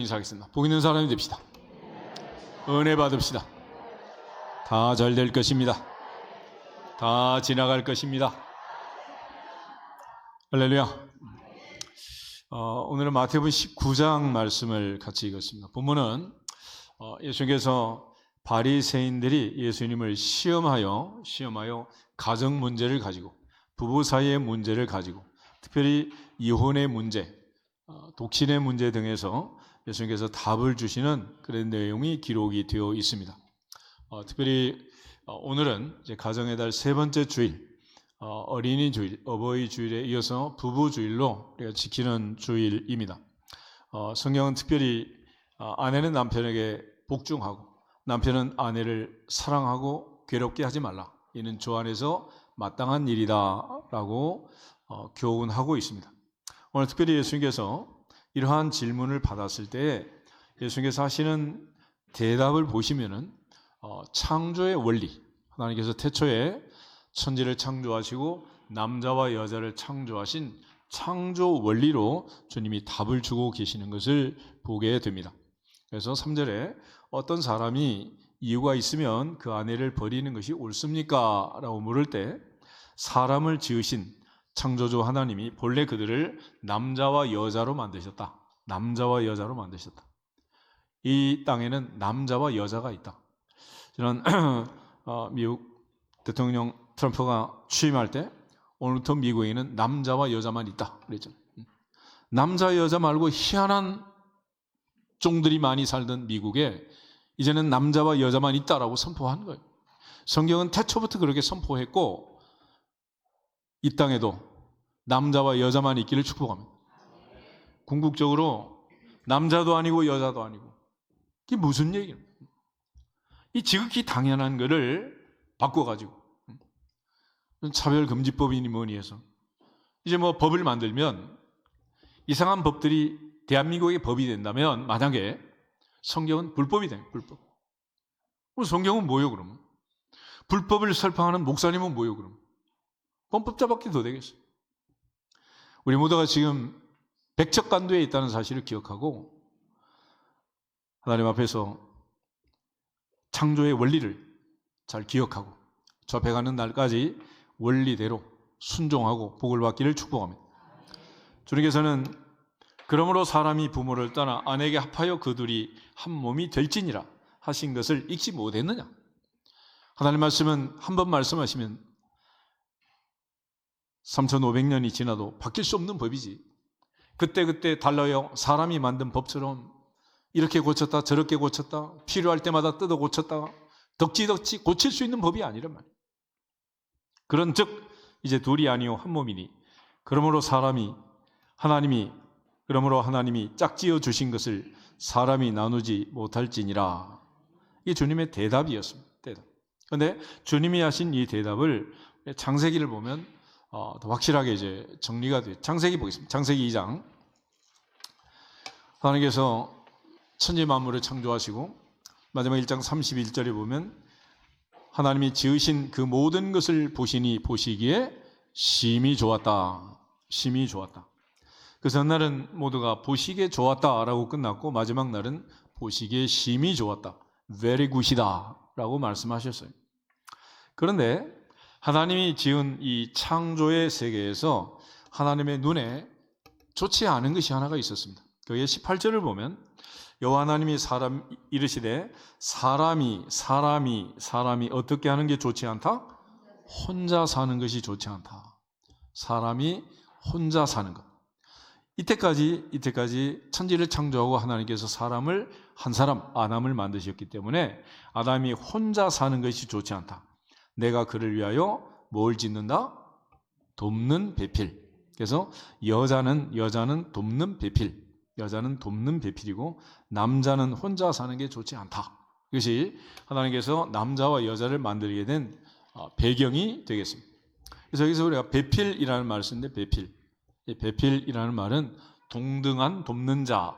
인사하겠습니다. 복 있는 사람이 됩시다. 은혜 받읍시다. 다 잘 될 것입니다. 다 지나갈 것입니다. 할렐루야. 오늘은 마태복음 19장 말씀을 같이 읽었습니다. 본문은 예수님께서 바리새인들이 예수님을 시험하여 가정 문제를 가지고, 부부 사이의 문제를 가지고, 특별히 이혼의 문제, 독신의 문제 등에서 예수님께서 답을 주시는 그런 내용이 기록이 되어 있습니다. 특별히 오늘은 이제 가정의 달 세 번째 주일, 어린이 주일, 어버이 주일에 이어서 부부 주일로 우리가 지키는 주일입니다. 성경은 특별히 아내는 남편에게 복종하고 남편은 아내를 사랑하고 괴롭게 하지 말라. 이는 주 안에서 마땅한 일이다라고 교훈하고 있습니다. 오늘 특별히 예수님께서 이러한 질문을 받았을 때 예수님께서 하시는 대답을 보시면은 창조의 원리, 하나님께서 태초에 천지를 창조하시고 남자와 여자를 창조하신 창조 원리로 주님이 답을 주고 계시는 것을 보게 됩니다. 그래서 3절에 어떤 사람이 이유가 있으면 그 아내를 버리는 것이 옳습니까? 라고 물을 때 사람을 지으신 창조주 하나님이 본래 그들을 남자와 여자로 만드셨다. 남자와 여자로 만드셨다. 이 땅에는 남자와 여자가 있다. 저는 미국 대통령 트럼프가 취임할 때 오늘부터 미국에는 남자와 여자만 있다 그랬죠. 남자 여자 말고 희한한 종들이 많이 살던 미국에 이제는 남자와 여자만 있다라고 선포한 거예요. 성경은 태초부터 그렇게 선포했고 이 땅에도 남자와 여자만 있기를 축복합니다. 궁극적으로 남자도 아니고 여자도 아니고 이게 무슨 얘기입니까? 이 지극히 당연한 것을 바꿔가지고 차별금지법이니 뭐니 해서 이제 뭐 법을 만들면 이상한 법들이 대한민국의 법이 된다면 만약에 성경은 불법이 돼요. 불법. 그럼 성경은 뭐예요 그러면? 불법을 설파하는 목사님은 뭐예요 그러면? 헌법자밖에 더 되겠어요. 우리 모두가 지금 백척간두에 있다는 사실을 기억하고 하나님 앞에서 창조의 원리를 잘 기억하고 접해가는 날까지 원리대로 순종하고 복을 받기를 축복합니다. 주님께서는 그러므로 사람이 부모를 떠나 아내에게 합하여 그 둘이 한 몸이 될지니라 하신 것을 읽지 못했느냐? 하나님 말씀은 한 번 말씀하시면 3500년이 지나도 바뀔 수 없는 법이지. 그때 달라요. 사람이 만든 법처럼 이렇게 고쳤다 저렇게 고쳤다 필요할 때마다 뜯어 고쳤다가 덕지덕지 고칠 수 있는 법이 아니란 말이에요. 그런즉 이제 둘이 아니요 한 몸이니 그러므로 하나님이 짝지어 주신 것을 사람이 나누지 못할지니라. 이게 주님의 대답이었습니다. 대답. 그런데 주님이 하신 이 대답을 창세기를 보면 더 확실하게 이제 정리가 돼요. 창세기 보겠습니다. 창세기 2장. 하나님께서 천지 만물을 창조하시고 마지막 1장 31절에 보면 하나님이 지으신 그 모든 것을 보시기에 심히 좋았다. 심히 좋았다. 그 전날은 모두가 보시기에 좋았다라고 끝났고 마지막 날은 보시기에 심히 좋았다. very good이다 라고 말씀하셨어요. 그런데 하나님이 지은 이 창조의 세계에서 하나님의 눈에 좋지 않은 것이 하나가 있었습니다. 거기에 18절을 보면 여호와 하나님이 이르시되 사람이 어떻게 하는 게 좋지 않다? 혼자 사는 것이 좋지 않다. 사람이 혼자 사는 것. 이때까지 천지를 창조하고 하나님께서 사람을 한 사람 아담을 만드셨기 때문에 아담이 혼자 사는 것이 좋지 않다. 내가 그를 위하여 뭘 짓는다? 돕는 배필. 그래서 여자는 돕는 배필. 여자는 돕는 배필이고 남자는 혼자 사는 게 좋지 않다. 이것이 하나님께서 남자와 여자를 만들게 된 배경이 되겠습니다. 그래서 여기서 우리가 배필이라는 말을 쓰는데 배필이라는 말은 동등한 돕는 자.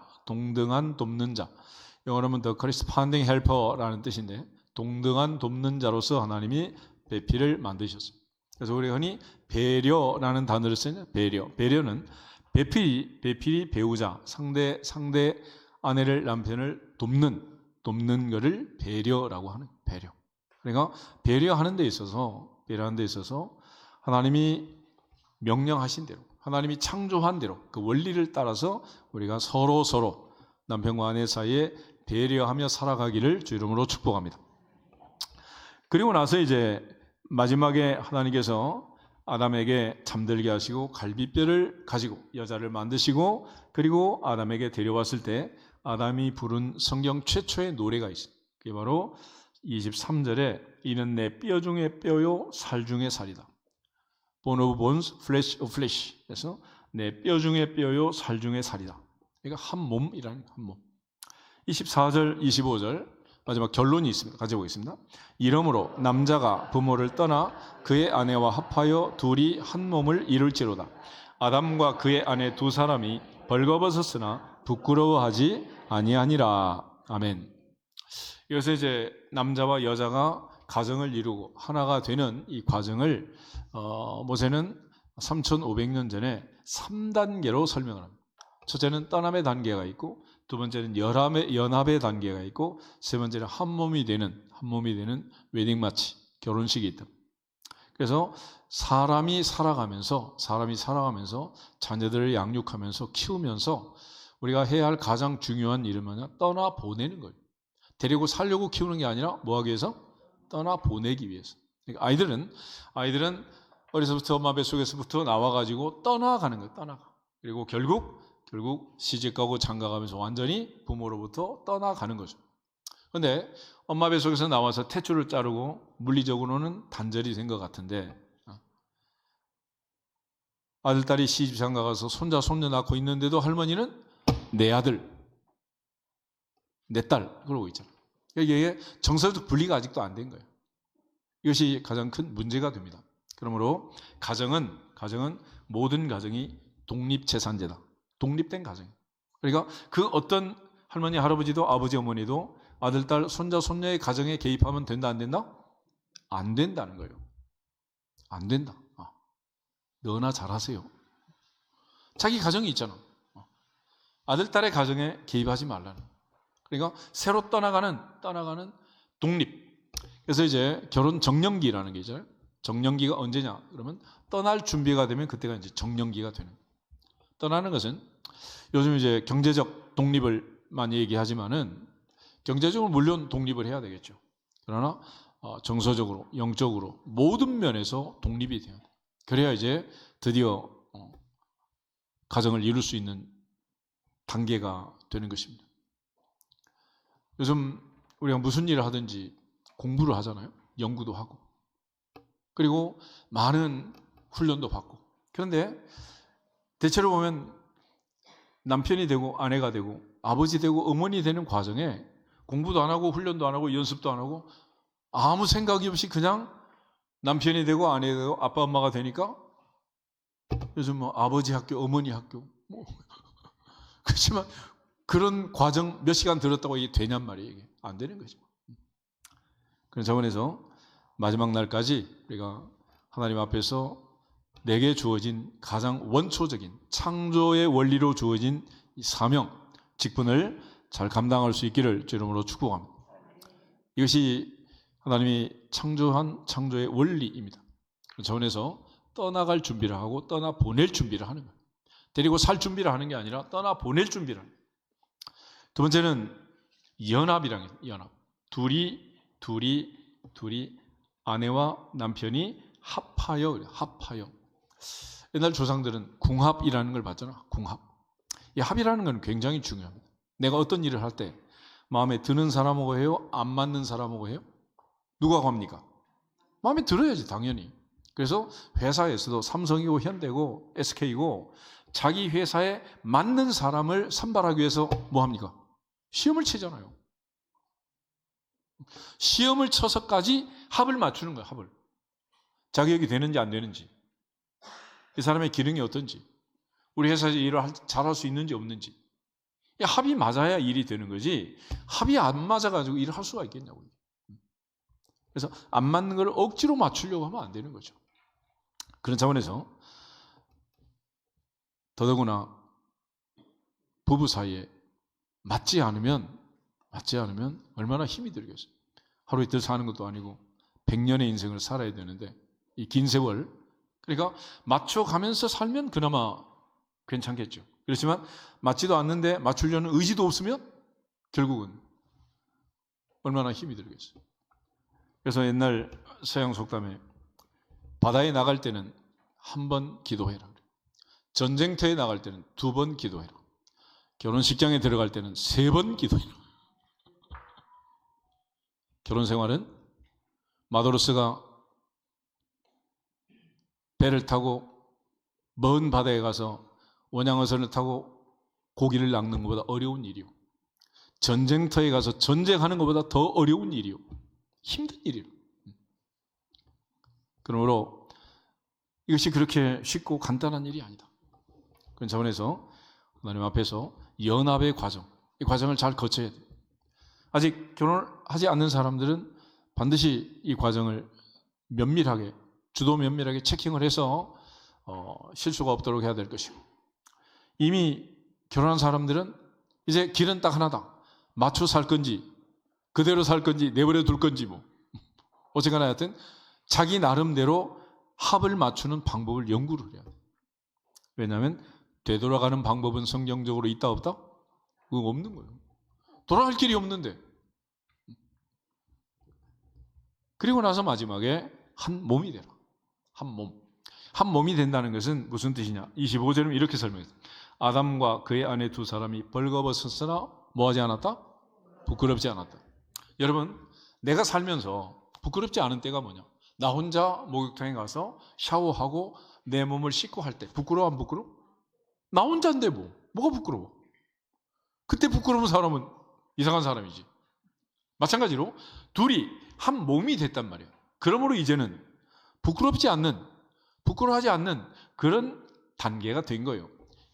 영어로 하면 the corresponding helper라는 뜻인데 동등한 돕는 자로서 하나님이 배필을 만드셨습니다. 그래서 우리가 흔히 배려라는 단어를 쓰는 배려는 배필이 배우자 상대 아내를 남편을 돕는 것을 배려라고 하는 배려. 그러니까 배려하는 데 있어서 하나님이 명령하신 대로, 하나님이 창조한 대로 그 원리를 따라서 우리가 서로 남편과 아내 사이에 배려하며 살아가기를 주 이름으로 축복합니다. 그리고 나서 이제 마지막에 하나님께서 아담에게 잠들게 하시고 갈비뼈를 가지고 여자를 만드시고 그리고 아담에게 데려왔을 때 아담이 부른 성경 최초의 노래가 있어요. 그게 바로 23절에 이는 내 뼈 중에 뼈요 살 중에 살이다. Bone of bones, flesh of flesh. 그래서 내 뼈 중에 뼈요 살 중에 살이다. 그러니까 한 몸이라는 한 몸. 24절, 25절 마지막 결론이 있습니다. 가져보겠습니다. 이러므로 남자가 부모를 떠나 그의 아내와 합하여 둘이 한 몸을 이룰지로다. 아담과 그의 아내 두 사람이 벌거벗었으나 부끄러워하지 아니하니라. 아멘. 여기서 이제 남자와 여자가 가정을 이루고 하나가 되는 이 과정을 모세는 3500년 전에 3단계로 설명을 합니다. 첫째는 떠남의 단계가 있고 두 번째는 연합의 단계가 있고 세 번째는 한 몸이 되는 웨딩 마치 결혼식이 있다. 그래서 사람이 살아가면서 자녀들을 양육하면서 키우면서 우리가 해야 할 가장 중요한 일은 뭐냐? 떠나 보내는 거예요. 데리고 살려고 키우는 게 아니라 뭐 하기 위해서? 떠나 보내기 위해서. 그러니까 아이들은 어려서부터 엄마 뱃속에서부터 나와가지고 떠나가는 거예요. 떠나가. 그리고 결국 시집가고 장가가면서 완전히 부모로부터 떠나가는 거죠. 그런데 엄마 뱃속에서 나와서 탯줄을 자르고 물리적으로는 단절이 된 것 같은데 아들, 딸이 시집 장가가서 손자, 손녀 낳고 있는데도 할머니는 내 아들, 내 딸 그러고 있잖아요. 이게 정서적 분리가 아직도 안 된 거예요. 이것이 가장 큰 문제가 됩니다. 그러므로 가정은 모든 가정이 독립재산제다. 독립된 가정. 그러니까 그 어떤 할머니, 할아버지도 아버지, 어머니도 아들, 딸, 손자, 손녀의 가정에 개입하면 된다, 안 된다? 안 된다는 거예요. 안 된다. 너나 잘하세요. 자기 가정이 있잖아. 아들, 딸의 가정에 개입하지 말라는. 그러니까 새로 떠나가는 독립. 그래서 이제 결혼 정년기라는 게 있잖아요. 정년기가 언제냐? 그러면 떠날 준비가 되면 그때가 이제 정년기가 되는. 떠나는 것은 요즘 이제 경제적 독립을 많이 얘기하지만은 경제적으로 물론 독립을 해야 되겠죠. 그러나 정서적으로, 영적으로 모든 면에서 독립이 돼야 돼. 그래야 이제 드디어 가정을 이룰 수 있는 단계가 되는 것입니다. 요즘 우리가 무슨 일을 하든지 공부를 하잖아요. 연구도 하고. 그리고 많은 훈련도 받고. 그런데 대체로 보면 남편이 되고 아내가 되고 아버지 되고 어머니 되는 과정에 공부도 안 하고 훈련도 안 하고 연습도 안 하고 아무 생각이 없이 그냥 남편이 되고 아내가 되고 아빠 엄마가 되니까 요즘 뭐 아버지 학교, 어머니 학교 뭐 그렇지만 그런 과정 몇 시간 들었다고 이게 되냔 말이에요. 이게 안 되는 거죠. 그런 차원에서 마지막 날까지 우리가 하나님 앞에서 내게 주어진 가장 원초적인 창조의 원리로 주어진 이 사명, 직분을 잘 감당할 수 있기를 주 이름으로 축복합니다. 이것이 하나님이 창조한 창조의 원리입니다. 그런 차원에서 떠나갈 준비를 하고 떠나 보낼 준비를 하는 거예요. 데리고 살 준비를 하는 게 아니라 떠나 보낼 준비를 하는 거예요. 두 번째는 연합이라는 게 연합. 둘이 아내와 남편이 합하여. 옛날 조상들은 궁합이라는 걸 봤잖아. 궁합. 이 합이라는 건 굉장히 중요합니다. 내가 어떤 일을 할 때 마음에 드는 사람하고 해요? 안 맞는 사람하고 해요? 누가 합니까? 마음에 들어야지 당연히. 그래서 회사에서도 삼성이고 현대고 SK고 자기 회사에 맞는 사람을 선발하기 위해서 뭐 합니까? 시험을 치잖아요. 시험을 쳐서까지 합을 맞추는 거예요. 합을. 자격이 되는지 안 되는지, 이 사람의 기능이 어떤지, 우리 회사에서 일을 잘할 수 있는지 없는지. 합이 맞아야 일이 되는 거지 합이 안 맞아가지고 일을 할 수가 있겠냐고요. 그래서 안 맞는 걸 억지로 맞추려고 하면 안 되는 거죠. 그런 차원에서 더더구나 부부 사이에 맞지 않으면 얼마나 힘이 들겠어요. 하루 이틀 사는 것도 아니고 100년의 인생을 살아야 되는데 이 긴 세월, 그러니까 맞춰가면서 살면 그나마 괜찮겠죠. 그렇지만 맞지도 않는데 맞추려는 의지도 없으면 결국은 얼마나 힘이 들겠어요. 그래서 옛날 서양 속담에 바다에 나갈 때는 한 번 기도해라, 전쟁터에 나갈 때는 2번 기도해라, 결혼식장에 들어갈 때는 3번 기도해라. 결혼 생활은 마도로스가 배를 타고 먼 바다에 가서 원양어선을 타고 고기를 낚는 것보다 어려운 일이요, 전쟁터에 가서 전쟁하는 것보다 더 어려운 일이요, 힘든 일이요. 그러므로 이것이 그렇게 쉽고 간단한 일이 아니다. 그런 차원에서 하나님 앞에서 연합의 과정, 이 과정을 잘 거쳐야 돼요. 아직 결혼을 하지 않는 사람들은 반드시 이 과정을 면밀하게, 주도 면밀하게 체킹을 해서 실수가 없도록 해야 될 것이고, 이미 결혼한 사람들은 이제 길은 딱 하나다. 맞춰 살 건지 그대로 살 건지 내버려 둘 건지 어쨌거나 하여튼 자기 나름대로 합을 맞추는 방법을 연구를 해야 돼요. 왜냐하면 되돌아가는 방법은 성경적으로 있다 없다? 그거 없는 거예요. 돌아갈 길이 없는데. 그리고 나서 마지막에 한 몸이 되라. 한 몸. 한 몸이 된다는 것은 무슨 뜻이냐? 25절은 이렇게 설명했어요. 아담과 그의 아내 2사람이 벌거벗었으나 뭐하지 않았다? 부끄럽지 않았다. 여러분, 내가 살면서 부끄럽지 않은 때가 뭐냐? 나 혼자 목욕탕에 가서 샤워하고 내 몸을 씻고 할 때 부끄러워 안 부끄러워? 나 혼자인데 뭐가 부끄러워? 그때 부끄러운 사람은 이상한 사람이지. 마찬가지로 둘이 한 몸이 됐단 말이에요. 그러므로 이제는 부끄러워하지 않는 그런 단계가 된 거예요.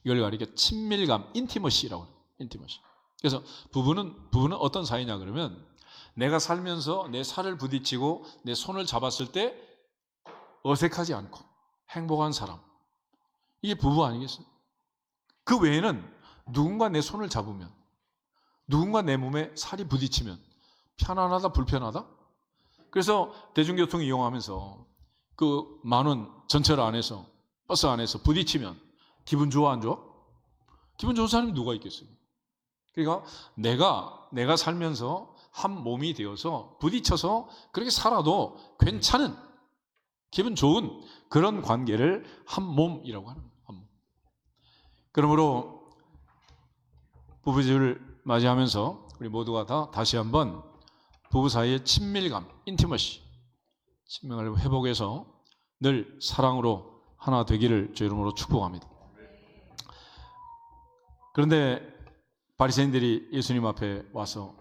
이걸 가리켜 친밀감, 인티머시라고 해요. 인티머시. 그래서 부부는 어떤 사이냐 그러면 내가 살면서 내 살을 부딪히고 내 손을 잡았을 때 어색하지 않고 행복한 사람, 이게 부부 아니겠어요? 그 외에는 누군가 내 손을 잡으면, 누군가 내 몸에 살이 부딪히면 편안하다, 불편하다? 그래서 대중교통 이용하면서 그 만원 전철 안에서, 버스 안에서 부딪히면 기분 좋아, 안 좋아? 기분 좋은 사람이 누가 있겠어요? 그러니까 내가 살면서 한 몸이 되어서 부딪혀서 그렇게 살아도 괜찮은, 기분 좋은 그런 관계를 한 몸이라고 하는 거예요. 한 몸. 그러므로 부부주를 맞이하면서 우리 모두가 다시 한번 부부 사이의 친밀감, 인티머시, 친밀감을 회복해서 늘 사랑으로 하나 되기를 주 이름으로 축복합니다. 그런데 바리새인들이 예수님 앞에 와서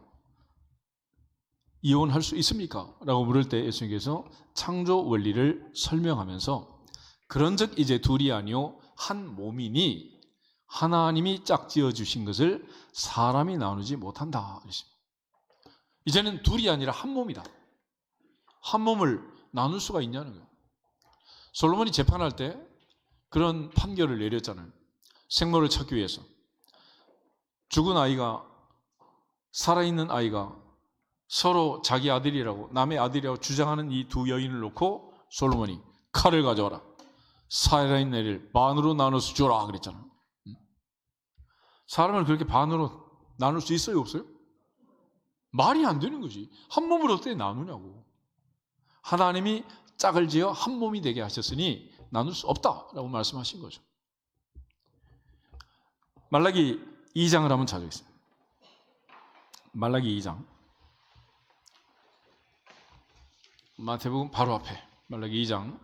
이혼할 수 있습니까? 라고 물을 때 예수님께서 창조 원리를 설명하면서 그런즉 이제 둘이 아니요 한 몸이니 하나님이 짝지어 주신 것을 사람이 나누지 못한다. 이제는 둘이 아니라 한 몸이다. 한 몸을 나눌 수가 있냐는 거예요. 솔로몬이 재판할 때 그런 판결을 내렸잖아요. 생모를 찾기 위해서. 죽은 아이가, 살아있는 아이가 서로 자기 아들이라고, 남의 아들이라고 주장하는 이 두 여인을 놓고 솔로몬이 칼을 가져와라. 살아있는 애를 반으로 나눠서 주라 그랬잖아요. 사람을 그렇게 반으로 나눌 수 있어요, 없어요? 말이 안 되는 거지. 한 몸을 어떻게 나누냐고. 하나님이 짝을 지어 한 몸이 되게 하셨으니 나눌 수 없다라고 말씀하신 거죠. 말라기 2장을 한번 찾아보겠습니다. 말라기 2장. 마태복음 바로 앞에 말라기 2장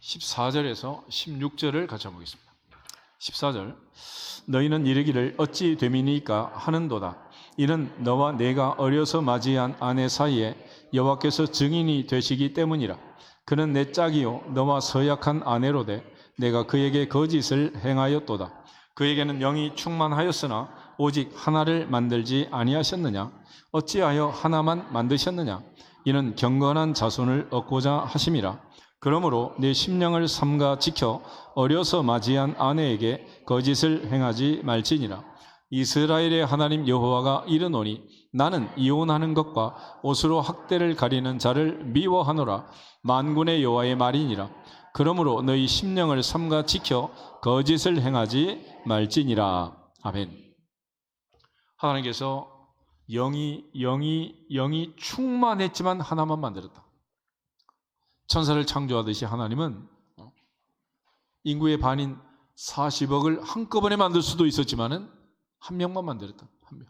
14절에서 16절을 같이 한번 보겠습니다. 14절. 너희는 이르기를 어찌 됨이니까 하는도다. 이는 너와 내가 어려서 맞이한 아내 사이에 여호와께서 증인이 되시기 때문이라. 그는 내 짝이요 너와 서약한 아내로되 내가 그에게 거짓을 행하였도다. 그에게는 영이 충만하였으나 오직 하나를 만들지 아니하셨느냐? 어찌하여 하나만 만드셨느냐? 이는 경건한 자손을 얻고자 하심이라. 그러므로 내 심령을 삼가 지켜 어려서 맞이한 아내에게 거짓을 행하지 말지니라. 이스라엘의 하나님 여호와가 이르노니 나는 이혼하는 것과 옷으로 학대를 가리는 자를 미워하노라. 만군의 여호와의 말이니라. 그러므로 너희 심령을 삼가 지켜 거짓을 행하지 말지니라. 아멘. 하나님께서 영이 충만했지만 하나만 만들었다. 천사를 창조하듯이 하나님은 인구의 반인 40억을 한꺼번에 만들 수도 있었지만은 한 명만 만들었다. 한 명.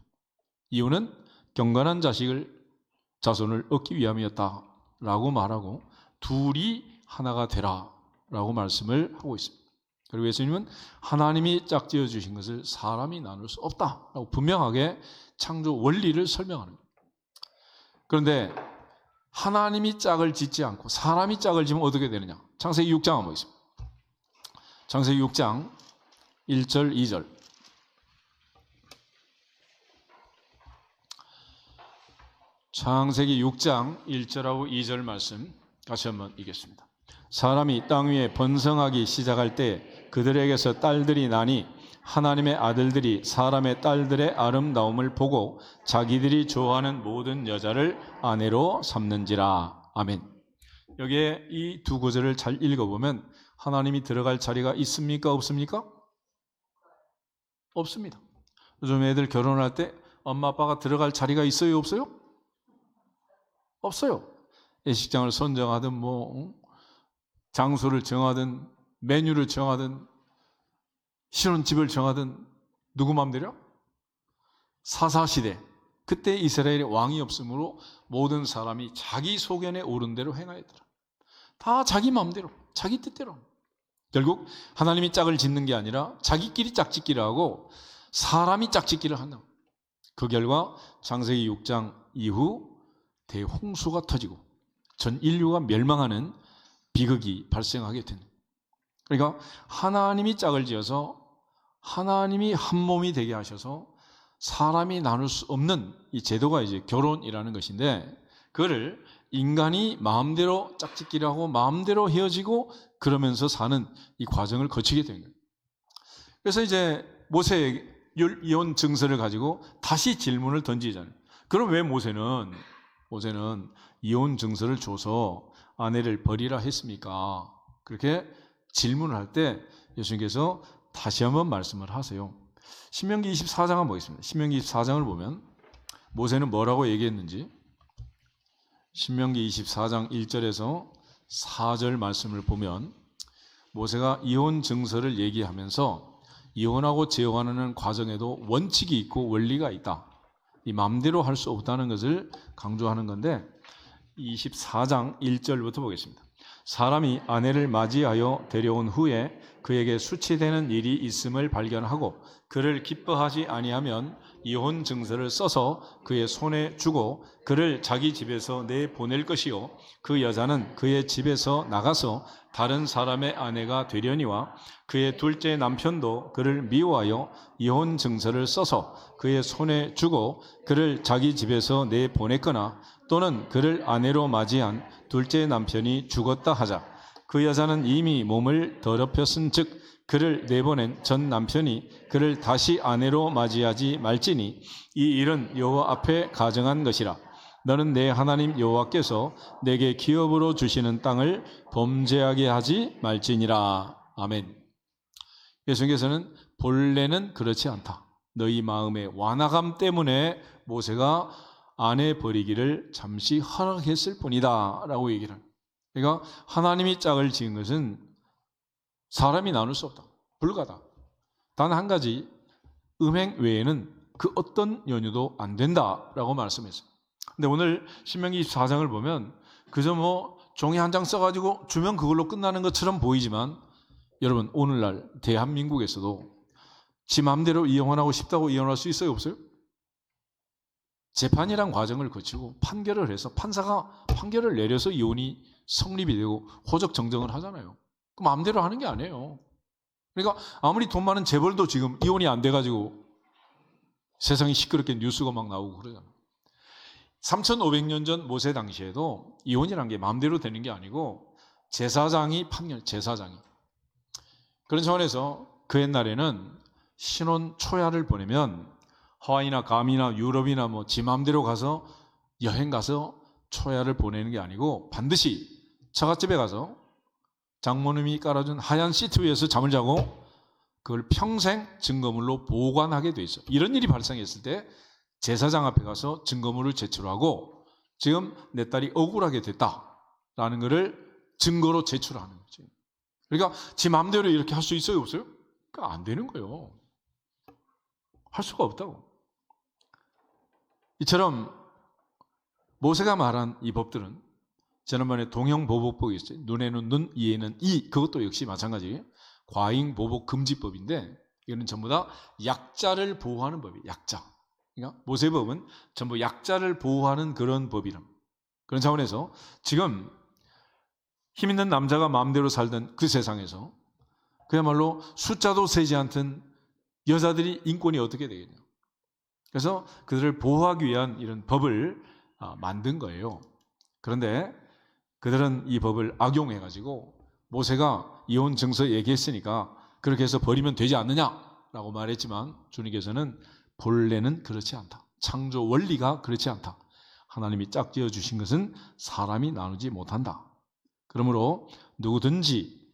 이유는 경건한 자손을 얻기 위함이었다라고 말하고 둘이 하나가 되라라고 말씀을 하고 있습니다. 그리고 예수님은 하나님이 짝지어 주신 것을 사람이 나눌 수 없다라고 분명하게 창조 원리를 설명하는 거예요. 그런데 하나님이 짝을 짓지 않고 사람이 짝을 지면 어떻게 되느냐? 창세기 6장 한번 보겠습니다. 창세기 6장 1절 2절. 창세기 6장 1절하고 2절 말씀 다시 한번 읽겠습니다. 사람이 땅 위에 번성하기 시작할 때 그들에게서 딸들이 나니 하나님의 아들들이 사람의 딸들의 아름다움을 보고 자기들이 좋아하는 모든 여자를 아내로 삼는지라. 아멘. 여기에 이 두 구절을 잘 읽어보면 하나님이 들어갈 자리가 있습니까? 없습니까? 없습니다. 요즘 애들 결혼할 때 엄마 아빠가 들어갈 자리가 있어요? 없어요? 없어요. 예식장을 선정하든 장소를 정하든 메뉴를 정하든 신혼집을 정하든 누구 마음대로? 사사시대 그때 이스라엘에 왕이 없으므로 모든 사람이 자기 소견에 오른 대로 행하였더라. 다 자기 마음대로 자기 뜻대로. 결국 하나님이 짝을 짓는 게 아니라 자기끼리 짝짓기를 하고 사람이 짝짓기를 한다. 그 결과 창세기 6장 이후 대홍수가 터지고 전 인류가 멸망하는 비극이 발생하게 되는. 그러니까 하나님이 짝을 지어서 하나님이 한 몸이 되게 하셔서 사람이 나눌 수 없는 이 제도가 이제 결혼이라는 것인데 그거를 인간이 마음대로 짝짓기를 하고 마음대로 헤어지고 그러면서 사는 이 과정을 거치게 된 거예요. 그래서 이제 모세의 이혼 증서를 가지고 다시 질문을 던지잖아요. 그럼 왜 모세는 이혼 증서를 줘서 아내를 버리라 했습니까? 그렇게 질문을 할 때 예수님께서 다시 한번 말씀을 하세요. 신명기 24장 한번 보겠습니다. 신명기 24장을 보면 모세는 뭐라고 얘기했는지 신명기 24장 1절에서 4절 말씀을 보면 모세가 이혼 증서를 얘기하면서 이혼하고 재혼하는 과정에도 원칙이 있고 원리가 있다. 이 마음대로 할 수 없다는 것을 강조하는 건데 24장 1절부터 보겠습니다. 사람이 아내를 맞이하여 데려온 후에 그에게 수치되는 일이 있음을 발견하고 그를 기뻐하지 아니하면 이혼 증서를 써서 그의 손에 주고 그를 자기 집에서 내보낼 것이요 그 여자는 그의 집에서 나가서 다른 사람의 아내가 되려니와 그의 둘째 남편도 그를 미워하여 이혼 증서를 써서 그의 손에 주고 그를 자기 집에서 내보냈거나 또는 그를 아내로 맞이한 둘째 남편이 죽었다 하자 그 여자는 이미 몸을 더럽혔은 즉 그를 내보낸 전 남편이 그를 다시 아내로 맞이하지 말지니 이 일은 여호와 앞에 가정한 것이라. 너는 내 하나님 여호와께서 내게 기업으로 주시는 땅을 범죄하게 하지 말지니라. 아멘. 예수님께서는 본래는 그렇지 않다. 너희 마음의 완악함 때문에 모세가 아내 버리기를 잠시 허락했을 뿐이다 라고 얘기를 합니다. 그러니까 하나님이 짝을 지은 것은 사람이 나눌 수 없다. 불가다. 단 한 가지 음행 외에는 그 어떤 연유도 안 된다라고 말씀했어요. 근데 오늘 신명기 24장을 보면 그저 종이 한 장 써가지고 주면 그걸로 끝나는 것처럼 보이지만 여러분 오늘날 대한민국에서도 지 마음대로 이혼하고 싶다고 이혼할 수 있어요? 없어요? 재판이란 과정을 거치고 판결을 해서 판사가 판결을 내려서 이혼이 성립이 되고 호적 정정을 하잖아요. 그 마음대로 하는 게 아니에요. 그러니까 아무리 돈 많은 재벌도 지금 이혼이 안 돼가지고 세상이 시끄럽게 뉴스가 막 나오고 그러잖아요. 3,500년 전 모세 당시에도 이혼이라는 게 마음대로 되는 게 아니고 제사장이 판결, 제사장이. 그런 차원에서 그 옛날에는 신혼 초야를 보내면 하와이나 감이나 유럽이나 뭐 지 맘대로 가서 여행 가서 초야를 보내는 게 아니고 반드시 처갓집에 가서 장모님이 깔아준 하얀 시트 위에서 잠을 자고 그걸 평생 증거물로 보관하게 돼 있어요. 이런 일이 발생했을 때 제사장 앞에 가서 증거물을 제출하고 지금 내 딸이 억울하게 됐다라는 것을 증거로 제출하는 거죠. 그러니까 지 마음대로 이렇게 할 수 있어요, 없어요? 그러니까 안 되는 거예요. 할 수가 없다고. 이처럼 모세가 말한 이 법들은 지난번에 동형보복법이 있어요. 눈에는 눈, 이에는 이. 그것도 역시 마찬가지예요. 과잉보복금지법인데 이거는 전부 다 약자를 보호하는 법이에요. 약자. 그러니까 모세법은 전부 약자를 보호하는 그런 법이랍니다. 그런 차원에서 지금 힘 있는 남자가 마음대로 살던 그 세상에서 그야말로 숫자도 세지 않던 여자들이 인권이 어떻게 되겠냐. 그래서 그들을 보호하기 위한 이런 법을 만든 거예요. 그런데 그들은 이 법을 악용해가지고 모세가 이혼 증서 얘기했으니까 그렇게 해서 버리면 되지 않느냐라고 말했지만 주님께서는 본래는 그렇지 않다. 창조 원리가 그렇지 않다. 하나님이 짝지어 주신 것은 사람이 나누지 못한다. 그러므로 누구든지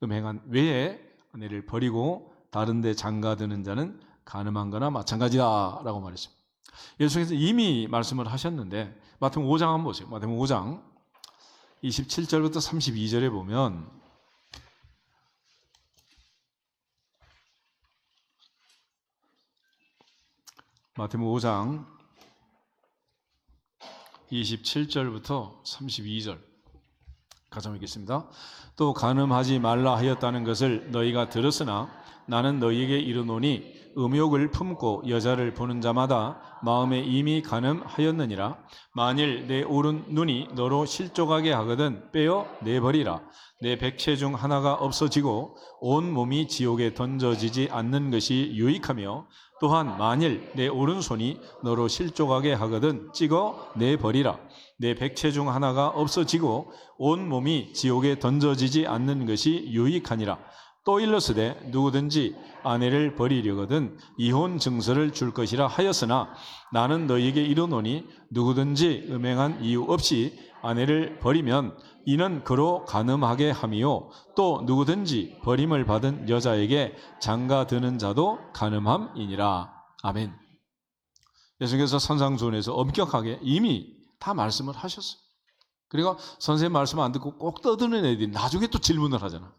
음행한 외에 아내를 버리고 다른 데 장가드는 자는 간음한 거나 마찬가지다라고 말했습니다. 예수께서 이미 말씀을 하셨는데 마태복음 5장 한번 보세요. 마태복음 5장 27절부터 32절에 보면 마태복음 5장 27절부터 32절 가자 읽겠습니다. 또 간음하지 말라 하였다는 것을 너희가 들었으나 나는 너희에게 이르노니 음욕을 품고 여자를 보는 자마다 마음에 이미 간음하였느니라. 만일 내 오른 눈이 너로 실족하게 하거든 빼어 내버리라. 내 백체 중 하나가 없어지고 온 몸이 지옥에 던져지지 않는 것이 유익하며 또한 만일 내 오른손이 너로 실족하게 하거든 찍어 내버리라. 내 백체 중 하나가 없어지고 온 몸이 지옥에 던져지지 않는 것이 유익하니라. 또 일러스되 누구든지 아내를 버리려거든 이혼 증서를 줄 것이라 하였으나 나는 너희에게 이르노니 누구든지 음행한 이유 없이 아내를 버리면 이는 그로 간음하게 함이요 또 누구든지 버림을 받은 여자에게 장가드는 자도 간음함이니라. 아멘. 예수께서 산상수훈에서 엄격하게 이미 다 말씀을 하셨어요. 그리고 선생님 말씀 안 듣고 꼭 떠드는 애들이 나중에 또 질문을 하잖아.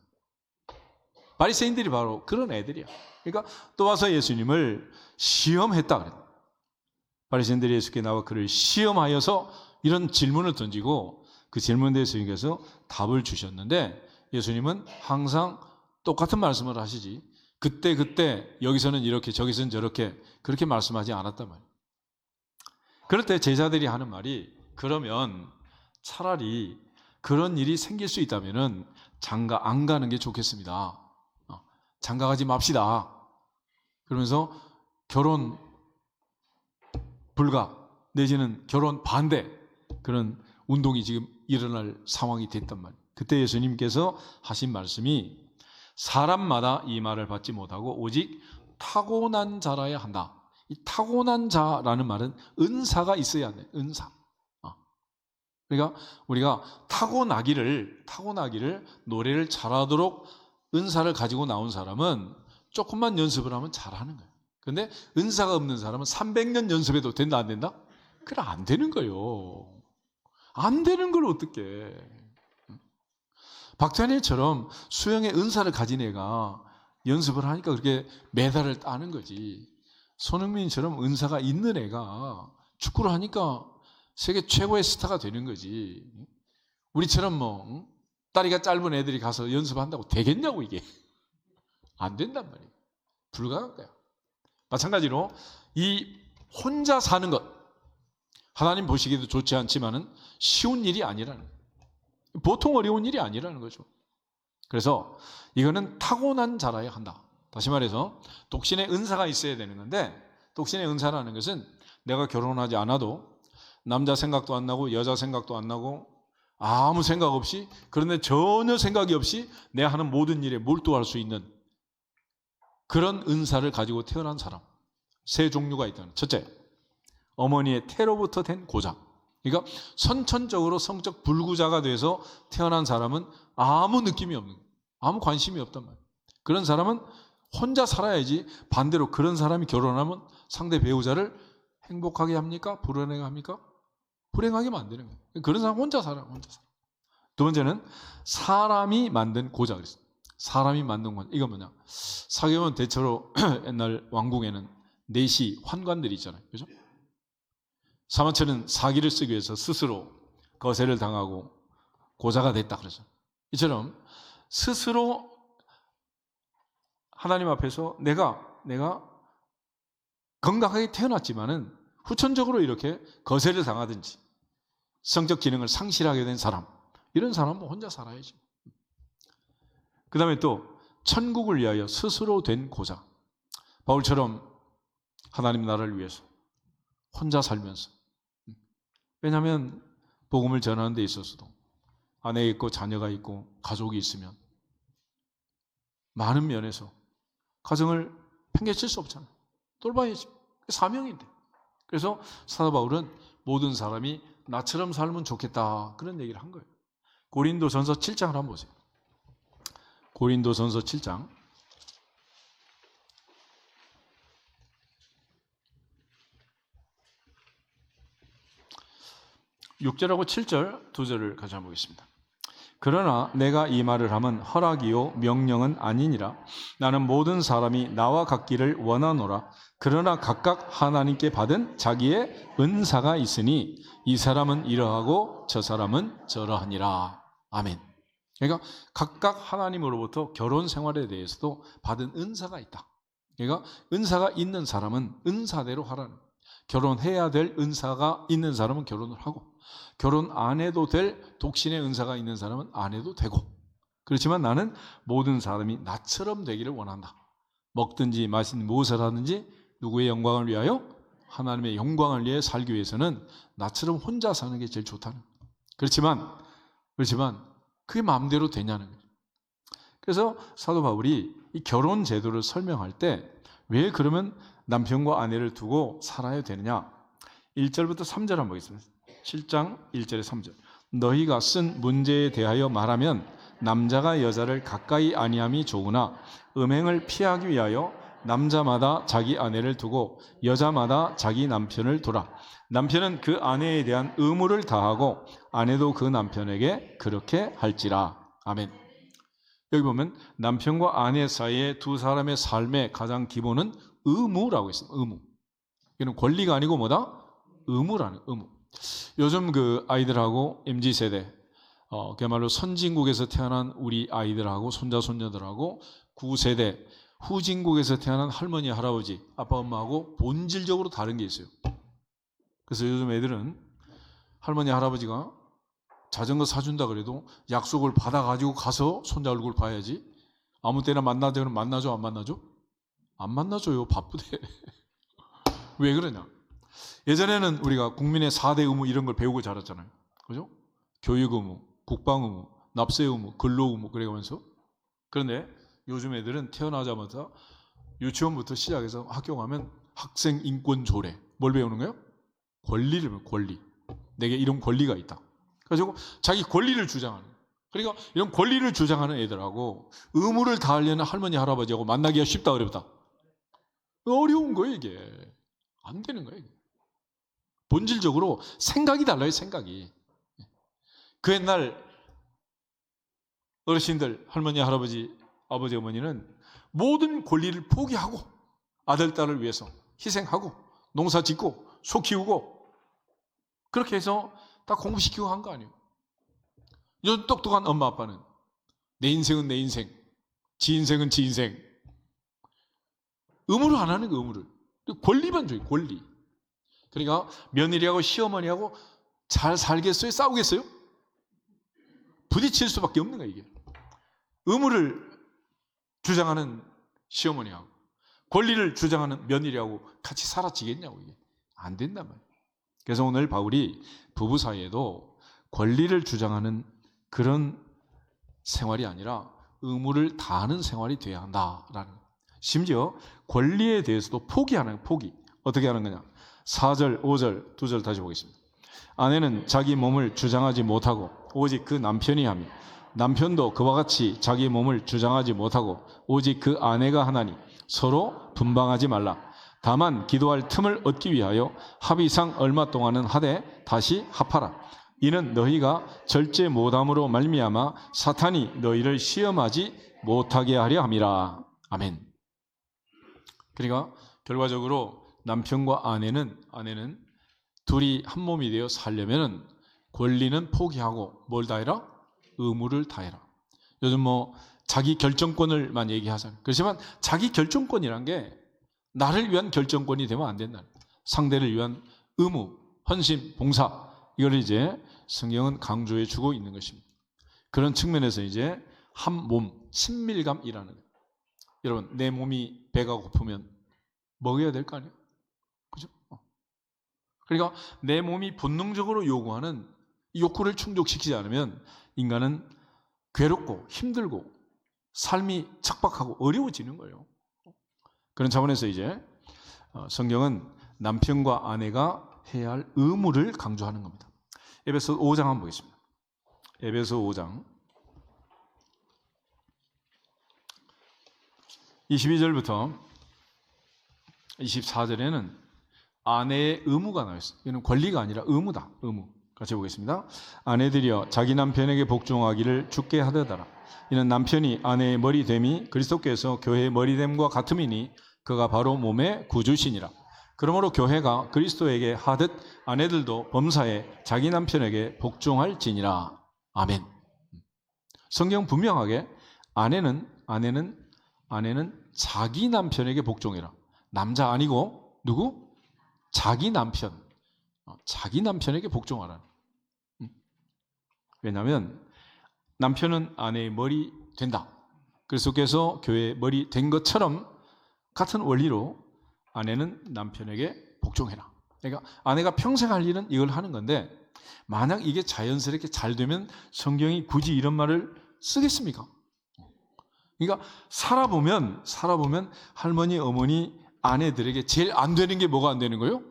바리새인들이 바로 그런 애들이야. 그러니까 또 와서 예수님을 시험했다 그랬다. 바리새인들이 예수께 나와 그를 시험하여서 이런 질문을 던지고 그 질문에 대해서 예수님께서 답을 주셨는데 예수님은 항상 똑같은 말씀을 하시지 그때 여기서는 이렇게 저기서는 저렇게 그렇게 말씀하지 않았단 말이에요. 그럴 때 제자들이 하는 말이 그러면 차라리 그런 일이 생길 수 있다면 장가 안 가는 게 좋겠습니다. 장가 가지 맙시다. 그러면서 결혼 불가 내지는 결혼 반대 그런 운동이 지금 일어날 상황이 됐단 말이에요. 그때 예수님께서 하신 말씀이 사람마다 이 말을 받지 못하고 오직 타고난 자라야 한다. 이 타고난 자라는 말은 은사가 있어야 돼. 은사. 그러니까 우리가 타고나기를 노래를 잘하도록 은사를 가지고 나온 사람은 조금만 연습을 하면 잘하는 거예요. 그런데 은사가 없는 사람은 300년 연습해도 된다 안 된다? 그래 안 되는 거예요. 안 되는 걸 어떻게? 박찬일처럼 수영의 은사를 가진 애가 연습을 하니까 그렇게 메달을 따는 거지. 손흥민처럼 은사가 있는 애가 축구를 하니까 세계 최고의 스타가 되는 거지. 우리처럼 다리가 짧은 애들이 가서 연습한다고 되겠냐고 이게. 안 된단 말이에요. 불가능한 거야. 마찬가지로 이 혼자 사는 것 하나님 보시기에도 좋지 않지만은 쉬운 일이 아니라는 거예요. 보통 어려운 일이 아니라는 거죠. 그래서 이거는 타고난 자라야 한다. 다시 말해서 독신의 은사가 있어야 되는 건데 독신의 은사라는 것은 내가 결혼하지 않아도 남자 생각도 안 나고 여자 생각도 안 나고 아무 생각 없이, 그런데 전혀 생각이 없이 내 하는 모든 일에 몰두할 수 있는 그런 은사를 가지고 태어난 사람. 세 종류가 있다는. 첫째, 어머니의 태로부터 된 고자. 그러니까 선천적으로 성적 불구자가 돼서 태어난 사람은 아무 느낌이 없는 거예요. 아무 관심이 없단 말이에요. 그런 사람은 혼자 살아야지. 반대로 그런 사람이 결혼하면 상대 배우자를 행복하게 합니까? 불행하게 합니까? 불행하게 만드는 거예요. 그런 사람 혼자 살아, 혼자 살아. 두 번째는 사람이 만든 고자 그랬어요. 사람이 만든 고자. 이건 뭐냐? 사경은 대체로 옛날 왕궁에는 내시, 환관들이 있잖아요. 그죠? 사마천은 사기를 쓰기 위해서 스스로 거세를 당하고 고자가 됐다 그러죠. 이처럼 스스로 하나님 앞에서 내가 건강하게 태어났지만은 후천적으로 이렇게 거세를 당하든지 성적 기능을 상실하게 된 사람, 이런 사람은 혼자 살아야지. 그 다음에 또 천국을 위하여 스스로 된 고자. 바울처럼 하나님 나라를 위해서 혼자 살면서, 왜냐하면 복음을 전하는 데 있어서도 아내가 있고 자녀가 있고 가족이 있으면 많은 면에서 가정을 팽개칠 수 없잖아요. 돌봐야지. 사명인데. 그래서 사도 바울은 모든 사람이 나처럼 살면 좋겠다, 그런 얘기를 한 거예요. 고린도전서 7장을 한번 보세요. 고린도전서 7장 6절하고 7절 두 절을 같이 한번 보겠습니다. 그러나 내가 이 말을 하면 허락이요 명령은 아니니라. 나는 모든 사람이 나와 같기를 원하노라. 그러나 각각 하나님께 받은 자기의 은사가 있으니 이 사람은 이러하고 저 사람은 저러하니라. 아멘. 그러니까 각각 하나님으로부터 결혼 생활에 대해서도 받은 은사가 있다. 그러니까 은사가 있는 사람은 은사대로 하라는 거예요. 결혼해야 될 은사가 있는 사람은 결혼을 하고, 결혼 안 해도 될 독신의 은사가 있는 사람은 안 해도 되고, 그렇지만 나는 모든 사람이 나처럼 되기를 원한다. 먹든지 마시든지 무엇을 하든지 누구의 영광을 위하여? 하나님의 영광을 위해 살기 위해서는 나처럼 혼자 사는 게 제일 좋다는 거예요. 그렇지만 그게 마음대로 되냐는 거예요. 그래서 사도 바울이 이 결혼 제도를 설명할 때 왜 그러면 남편과 아내를 두고 살아야 되느냐? 1절부터 3절 한번 보겠습니다. 7장 1절에 3절. 너희가 쓴 문제에 대하여 말하면 남자가 여자를 가까이 아니함이 좋으나 음행을 피하기 위하여 남자마다 자기 아내를 두고 여자마다 자기 남편을 두라. 남편은 그 아내에 대한 의무를 다하고 아내도 그 남편에게 그렇게 할지라. 아멘. 여기 보면 남편과 아내 사이에 두 사람의 삶의 가장 기본은 의무라고 했습니다. 의무. 이건 권리가 아니고 뭐다? 의무라는 의무. 요즘 그 아이들하고 MZ세대, 그야말로 선진국에서 태어난 우리 아이들하고 손자 손녀들하고 9세대 후진국에서 태어난 할머니 할아버지 아빠 엄마하고 본질적으로 다른 게 있어요. 그래서 요즘 애들은 할머니 할아버지가 자전거 사준다 그래도 약속을 받아가지고 가서 손자 얼굴 봐야지. 아무 때나 만나자 그러면 만나줘, 안 만나줘? 안 만나줘요. 바쁘대. 왜 그러냐? 예전에는 우리가 국민의 4대 의무 이런 걸 배우고 자랐잖아요. 그죠? 교육 의무, 국방 의무, 납세 의무, 근로 의무 그래가면서. 그런데 요즘 애들은 태어나자마자 유치원부터 시작해서 학교 가면 학생 인권 조례. 뭘 배우는 거예요? 권리를 배우는 거예요. 권리. 내게 이런 권리가 있다. 그래서 자기 권리를 주장하는 거예요. 그러니까 이런 권리를 주장하는 애들하고 의무를 다하려는 할머니 할아버지하고 만나기가 쉽다 어렵다? 어려운 거예요. 이게 안 되는 거예요. 이게. 본질적으로 생각이 달라요. 생각이. 그 옛날 어르신들 할머니 할아버지 아버지 어머니는 모든 권리를 포기하고 아들 딸을 위해서 희생하고 농사 짓고 소 키우고 그렇게 해서 다 공부시키고 한 거 아니에요. 요즘 똑똑한 엄마 아빠는 내 인생은 내 인생, 지 인생은 지 인생. 의무를 안 하는 거 의무를. 권리만 줘요. 권리. 그러니까 며느리하고 시어머니하고 잘 살겠어요? 싸우겠어요? 부딪힐 수밖에 없는 거예요. 이게. 의무를 주장하는 시어머니하고 권리를 주장하는 며느리하고 같이 살아지겠냐고. 이게 안 된단 말이에요. 그래서 오늘 바울이 부부 사이에도 권리를 주장하는 그런 생활이 아니라 의무를 다하는 생활이 돼야 한다라는, 심지어 권리에 대해서도 포기하는, 포기. 어떻게 하는 거냐? 4절, 5절, 2절 다시 보겠습니다. 아내는 자기 몸을 주장하지 못하고 오직 그 남편이 하며, 남편도 그와 같이 자기 몸을 주장하지 못하고 오직 그 아내가 하나니 서로 분방하지 말라. 다만 기도할 틈을 얻기 위하여 합의상 얼마 동안은 하되 다시 합하라. 이는 너희가 절제 못함으로 말미암아 사탄이 너희를 시험하지 못하게 하려 함이라. 아멘. 그러니까 결과적으로 남편과 아내는 둘이 한 몸이 되어 살려면 권리는 포기하고 뭘 다해라? 의무를 다해라. 요즘 자기 결정권을만 얘기하잖아요. 그렇지만 자기 결정권이란 게 나를 위한 결정권이 되면 안 된다. 상대를 위한 의무, 헌신, 봉사, 이걸 이제 성경은 강조해 주고 있는 것입니다. 그런 측면에서 이제 한 몸, 친밀감이라는 거예요. 여러분, 내 몸이 배가 고프면 먹어야 될 거 아니에요? 그죠? 그러니까 내 몸이 본능적으로 요구하는 이 욕구를 충족시키지 않으면 인간은 괴롭고 힘들고 삶이 척박하고 어려워지는 거예요. 그런 차원에서 이제 성경은 남편과 아내가 해야 할 의무를 강조하는 겁니다. 에베소 5장 한번 보겠습니다. 에베소 5장 22절부터 24절에는 아내의 의무가 나와 있어요. 이는 권리가 아니라 의무다. 의무. 같이 보겠습니다. 아내들이여 자기 남편에게 복종하기를 주께 하듯하라. 이는 남편이 아내의 머리됨이 그리스도께서 교회의 머리됨과 같음이니 그가 바로 몸의 구주시니라. 그러므로 교회가 그리스도에게 하듯 아내들도 범사에 자기 남편에게 복종할지니라. 아멘. 성경 분명하게 아내는 자기 남편에게 복종해라. 남자 아니고 누구? 자기 남편. 자기 남편에게 복종하라. 왜냐하면 남편은 아내의 머리 된다. 그리스도께서 교회의 머리 된 것처럼 같은 원리로 아내는 남편에게 복종해라. 그러니까 아내가 평생 할 일은 이걸 하는 건데 만약 이게 자연스럽게 잘 되면 성경이 굳이 이런 말을 쓰겠습니까? 그러니까 살아보면 할머니, 어머니, 아내들에게 제일 안 되는 게 뭐가 안 되는 거예요?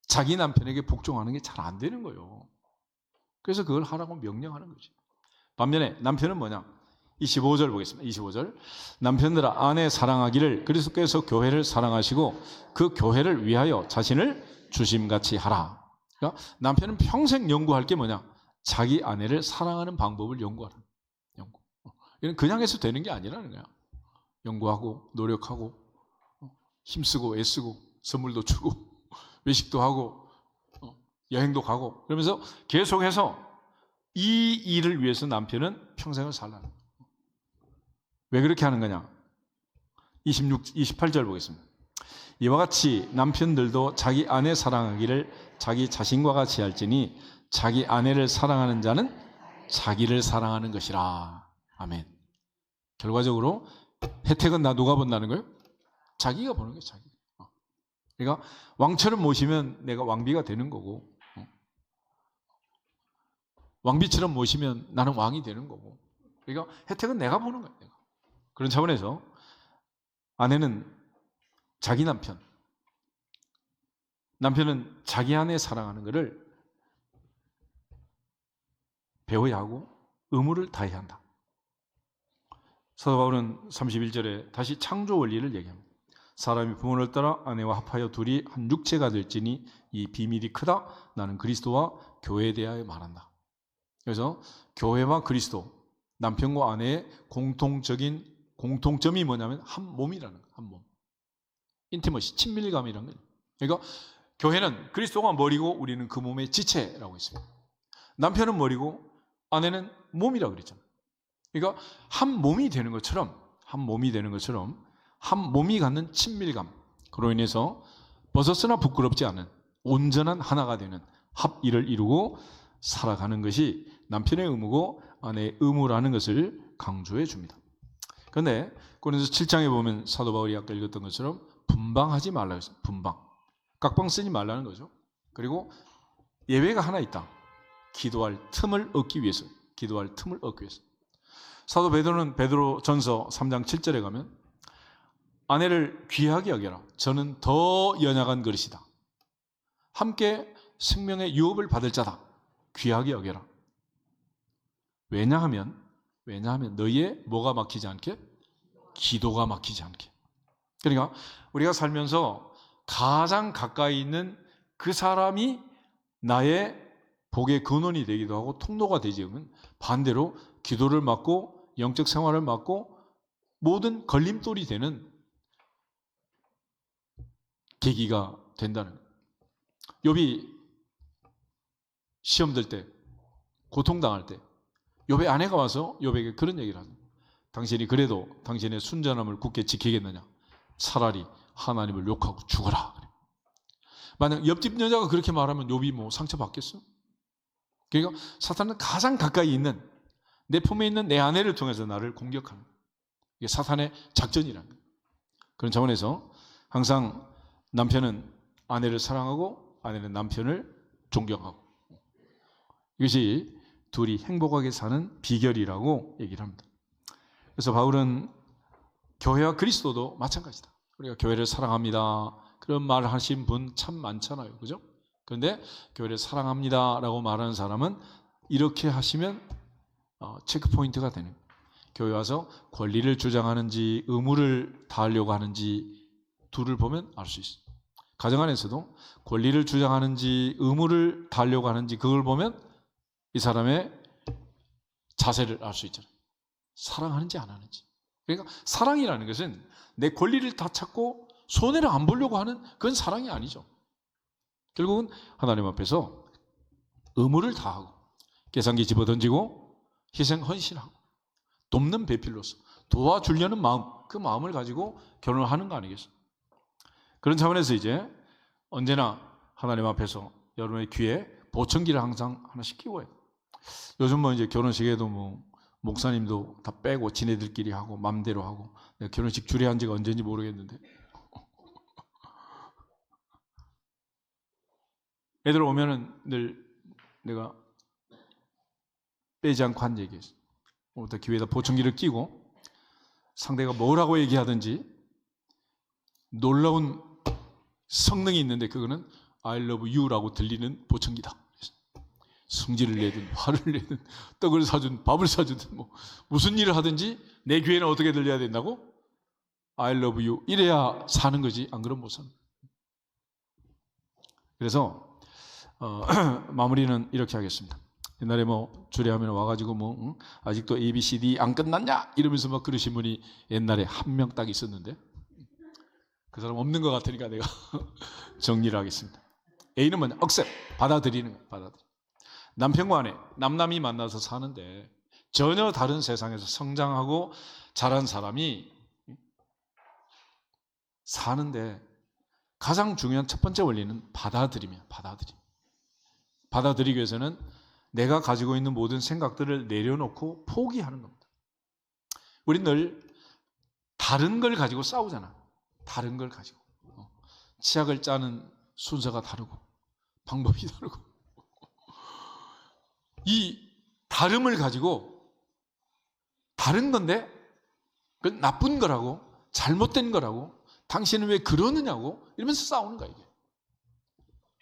자기 남편에게 복종하는 게 잘 안 되는 거예요. 그래서 그걸 하라고 명령하는 거지. 반면에 남편은 뭐냐? 25절 보겠습니다. 25절. 남편들아 아내 사랑하기를 그리스도께서 교회를 사랑하시고 그 교회를 위하여 자신을 주심같이 하라. 그러니까 남편은 평생 연구할 게 뭐냐? 자기 아내를 사랑하는 방법을 연구하라. 연구. 이건 그냥 해서 되는 게 아니라는 거야. 연구하고 노력하고 힘쓰고 애쓰고 선물도 주고 외식도 하고 여행도 가고 그러면서 계속해서 이 일을 위해서 남편은 평생을 살라는 거야. 왜 그렇게 하는 거냐? 28절 보겠습니다. 이와 같이 남편들도 자기 아내 사랑하기를 자기 자신과 같이 할지니 자기 아내를 사랑하는 자는 자기를 사랑하는 것이라. 아멘. 결과적으로 혜택은 누가 본다는 거예요? 자기가 보는 거예요. 자기. 그러니까 왕처럼 모시면 내가 왕비가 되는 거고 왕비처럼 모시면 나는 왕이 되는 거고 그러니까 혜택은 내가 보는 거예요. 내가. 그런 차원에서 아내는 자기 남편은 자기 아내 사랑하는 것을 배워야 하고 의무를 다해야 한다. 사도 바울은 31절에 다시 창조 원리를 얘기합니다. 사람이 부모를 따라 아내와 합하여 둘이 한 육체가 될지니 이 비밀이 크다. 나는 그리스도와 교회에 대하여 말한다. 그래서 교회와 그리스도, 남편과 아내의 공통점이 뭐냐면 한 몸이라는 거예요. 한 몸. 인티머시, 친밀감이라는 거예요. 그러니까 교회는 그리스도가 머리고 우리는 그 몸의 지체라고 했습니다. 남편은 머리고 아내는 몸이라고 그랬잖아요. 그러니까 한 몸이 되는 것처럼 한 몸이 갖는 친밀감, 그로 인해서 벗었으나 부끄럽지 않은 온전한 하나가 되는 합일을 이루고 살아가는 것이 남편의 의무고 아내의 의무라는 것을 강조해 줍니다. 그런데 고린도서 7장에 보면 사도 바울이 아까 읽었던 것처럼 분방하지 말라고 했어요. 분방. 깍방 쓰지 말라는 거죠. 그리고 예외가 하나 있다. 기도할 틈을 얻기 위해서. 기도할 틈을 얻기 위해서. 사도 베드로는 베드로전서 3장 7절에 가면 아내를 귀하게 여겨라. 저는 더 연약한 그릇이다. 함께 생명의 유업을 받을 자다. 귀하게 여겨라. 왜냐하면 너희의 뭐가 막히지 않게? 기도가 막히지 않게. 그러니까 우리가 살면서 가장 가까이 있는 그 사람이 나의 복의 근원이 되기도 하고 통로가 되지 않으면 반대로 기도를 막고 영적 생활을 막고 모든 걸림돌이 되는 계기가 된다는 거예요. 욥이 시험 들 때, 고통당할 때 욥의 아내가 와서 욥에게 그런 얘기를 하죠. 당신이 그래도 당신의 순전함을 굳게 지키겠느냐? 차라리 하나님을 욕하고 죽어라. 만약 옆집 여자가 그렇게 말하면 욥이 뭐 상처받겠어? 그러니까 사탄은 가장 가까이 있는 내 품에 있는 내 아내를 통해서 나를 공격하는 거예요. 이게 사탄의 작전이라는 거예요. 그런 차원에서 항상 남편은 아내를 사랑하고 아내는 남편을 존경하고, 이것이 둘이 행복하게 사는 비결이라고 얘기를 합니다. 그래서 바울은 교회와 그리스도도 마찬가지다. 우리가 교회를 사랑합니다. 그런 말을 하신 분 참 많잖아요. 그죠? 그런데 교회를 사랑합니다라고 말하는 사람은 이렇게 하시면 체크포인트가 되는 거예요. 교회 와서 권리를 주장하는지 의무를 다하려고 하는지 둘을 보면 알 수 있어요. 가정 안에서도 권리를 주장하는지 의무를 다하려고 하는지 그걸 보면 이 사람의 자세를 알 수 있잖아요. 사랑하는지 안 하는지. 그러니까 사랑이라는 것은 내 권리를 다 찾고 손해를 안 보려고 하는 그건 사랑이 아니죠. 결국은 하나님 앞에서 의무를 다하고 계산기 집어던지고 희생 헌신하고 돕는 배필로서 도와주려는 마음, 그 마음을 가지고 결혼을 하는 거 아니겠어요? 그런 차원에서 이제 언제나 하나님 앞에서 여러분의 귀에 보청기를 항상 하나씩 끼워야 돼요. 요즘 뭐 이제 결혼식에도 뭐 목사님도 다 빼고 지네들끼리 하고 맘대로 하고, 내가 결혼식 주례한 지가 언제인지 모르겠는데 애들 오면은 늘 내가 빼지 않고 한 얘기했어. 오늘부터 귀에다 보청기를 끼고 상대가 뭐라고 얘기하든지 놀라운 성능이 있는데 그거는 I love you라고 들리는 보청기다. 성질을 내든 화를 내든 떡을 사든 밥을 사주든 뭐 무슨 일을 하든지 내 귀에는 어떻게 들려야 된다고? I love you 이래야 사는 거지, 안 그러면 못 사는 거야. 그래서 마무리는 이렇게 하겠습니다. 옛날에 뭐 주례하면 와가지고 뭐 아직도 A, B, C, D 안 끝났냐 이러면서 막 그러신 분이 옛날에 한 명 딱 있었는데 그 사람 없는 것 같으니까 내가 정리를 하겠습니다. A는 뭐냐? 억셉, 받아들이는 거예요. 받아들이는. 남편과 아내, 남남이 만나서 사는데 전혀 다른 세상에서 성장하고 자란 사람이 사는데 가장 중요한 첫 번째 원리는 받아들이면 받아들이기 위해서는 내가 가지고 있는 모든 생각들을 내려놓고 포기하는 겁니다. 우린 늘 다른 걸 가지고 싸우잖아. 다른 걸 가지고 치약을 짜는 순서가 다르고 방법이 다르고 이 다름을 가지고 다른 건데 그건 나쁜 거라고 잘못된 거라고 당신은 왜 그러느냐고 이러면서 싸우는 거야. 이게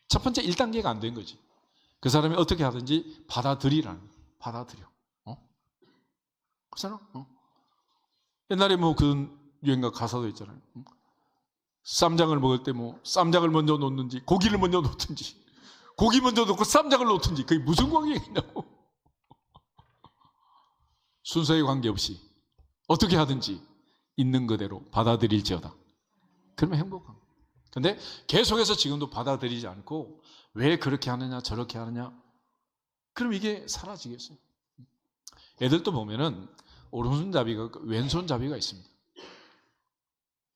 첫 번째 1단계가 안 된 거지. 그 사람이 어떻게 하든지 받아들이라는 거야. 받아들여. 그렇잖아. 옛날에 뭐 그런 유행가 가사도 있잖아요. 쌈장을 먹을 때 뭐 쌈장을 먼저 놓는지 고기를 먼저 놓든지 고기 먼저 놓고 쌈장을 놓든지 그게 무슨 관계가 있냐고. 순서에 관계없이 어떻게 하든지 있는 그대로 받아들일지어다. 그러면 행복한 거예요. 그런데 계속해서 지금도 받아들이지 않고 왜 그렇게 하느냐 저렇게 하느냐 그럼 이게 사라지겠어요. 애들도 보면은 오른손잡이가 왼손잡이가 있습니다.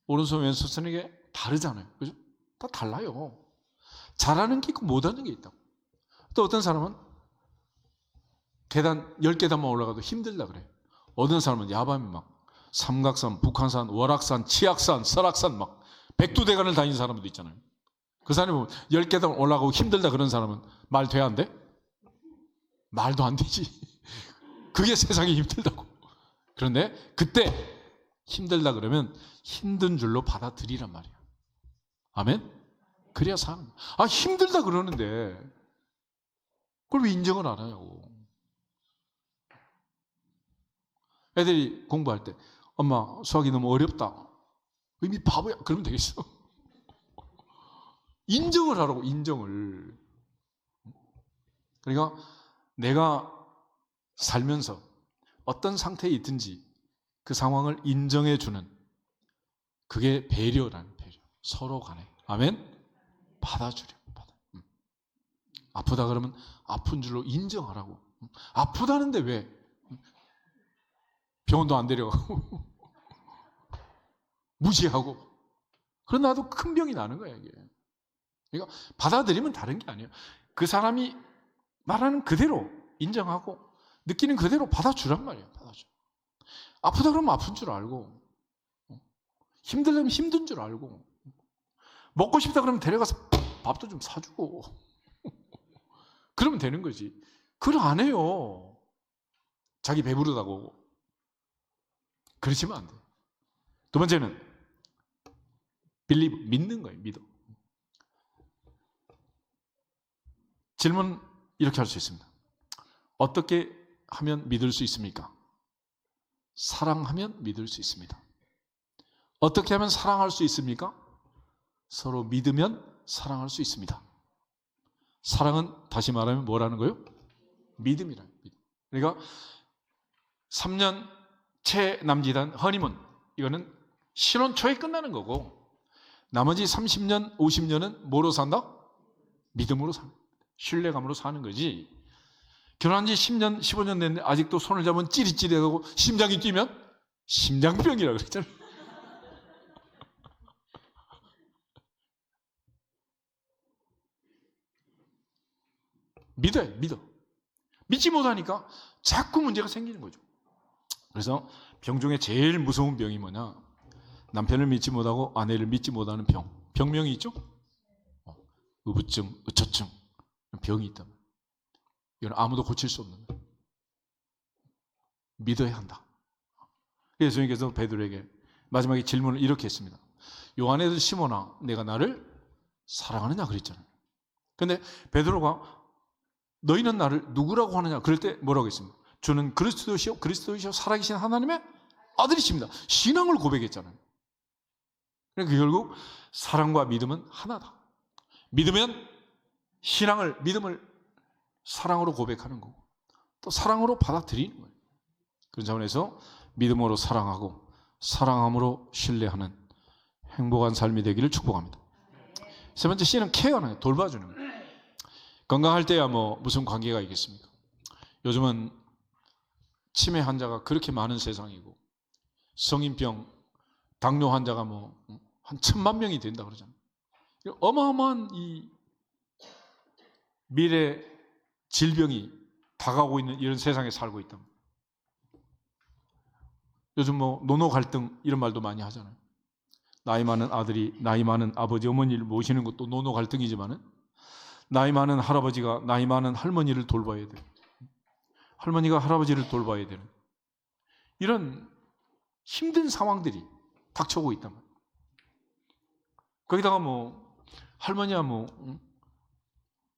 오른손 왼손은 이게 다르잖아요. 그죠? 다 달라요. 잘하는 게 있고 못하는 게 있다고. 또 어떤 사람은 계단 10계단만 올라가도 힘들다 그래. 어떤 사람은 야밤에 막 삼각산, 북한산, 월악산, 치악산, 설악산 막 백두대간을 다니는 사람도 있잖아요. 그 사람이 10계단 올라가고 힘들다 그런 사람은 말 돼야 안 돼? 말도 안 되지. 그게 세상이 힘들다고. 그런데 그때 힘들다 그러면 힘든 줄로 받아들이란 말이에요. 아멘? 그래야 사는 거예요. 아, 힘들다 그러는데 그걸 왜 인정을 안 하냐고. 애들이 공부할 때 엄마 수학이 너무 어렵다. 이미 바보야. 그러면 되겠어. 인정을 하라고. 인정을. 그러니까 내가 살면서 어떤 상태에 있든지 그 상황을 인정해 주는, 그게 배려라는, 배려. 서로 간에. 아멘? 받아주려. 아프다 그러면 아픈 줄로 인정하라고. 아프다는데 왜 병원도 안 데려가고 무시하고. 그러나 나도 큰 병이 나는 거야 이게. 그러니까 받아들이면 다른 게 아니에요. 그 사람이 말하는 그대로 인정하고 느끼는 그대로 받아주란 말이에요. 받아줘. 아프다 그러면 아픈 줄 알고, 힘들다면 힘든 줄 알고, 먹고 싶다 그러면 데려가서 밥도 좀 사주고 그러면 되는 거지. 그걸 안 해요. 자기 배부르다고. 그러시면 안 돼요. 두 번째는 believe, 믿는 거예요. 믿어. 질문 이렇게 할 수 있습니다. 어떻게 하면 믿을 수 있습니까? 사랑하면 믿을 수 있습니다. 어떻게 하면 사랑할 수 있습니까? 서로 믿으면 사랑할 수 있습니다. 사랑은 다시 말하면 뭐라는 거예요? 믿음이라는 거예요. 그러니까 3년 채 남짓한 허니문, 이거는 신혼 초에 끝나는 거고, 나머지 30년, 50년은 뭐로 산다? 믿음으로 사는, 신뢰감으로 사는 거지. 결혼한 지 10년, 15년 됐는데 아직도 손을 잡으면 찌릿찌릿하고 심장이 뛰면 심장병이라고 그랬잖아요. 믿어요, 믿어. 믿지 못하니까 자꾸 문제가 생기는 거죠. 그래서 병 중에 제일 무서운 병이 뭐냐? 남편을 믿지 못하고 아내를 믿지 못하는 병. 병명이 있죠? 의부증, 의처증. 병이 있다. 이건 아무도 고칠 수 없는 거예요. 믿어야 한다. 그래서 예수님께서 베드로에게 마지막에 질문을 이렇게 했습니다. 요한에서 시몬아, 내가 나를 사랑하느냐 그랬잖아요. 그런데 베드로가 너희는 나를 누구라고 하느냐 그럴 때 뭐라고 했습니까? 주는 그리스도시요 살아계신 하나님의 아들이십니다. 신앙을 고백했잖아요. 그러니까 결국 사랑과 믿음은 하나다. 믿으면 신앙을, 믿음을 사랑으로 고백하는 거고, 또 사랑으로 받아들이는 거예요. 그런 차원에서 믿음으로 사랑하고 사랑함으로 신뢰하는 행복한 삶이 되기를 축복합니다. 세 번째 C는 케어는 돌봐주는 거예요. 건강할 때야 뭐 무슨 관계가 있겠습니까? 요즘은 치매 환자가 그렇게 많은 세상이고, 성인병, 당뇨 환자가 뭐 한 1000만 명이 된다 그러잖아요. 어마어마한 이 미래 질병이 다가오고 있는 이런 세상에 살고 있다. 요즘 뭐 노노 갈등 이런 말도 많이 하잖아요. 나이 많은 아들이 나이 많은 아버지 어머니를 모시는 것도 노노 갈등이지만은, 나이 많은 할아버지가 나이 많은 할머니를 돌봐야 돼요. 할머니가 할아버지를 돌봐야 되는 이런 힘든 상황들이 닥쳐오고 있단 말이에요. 거기다가 뭐 할머니야 뭐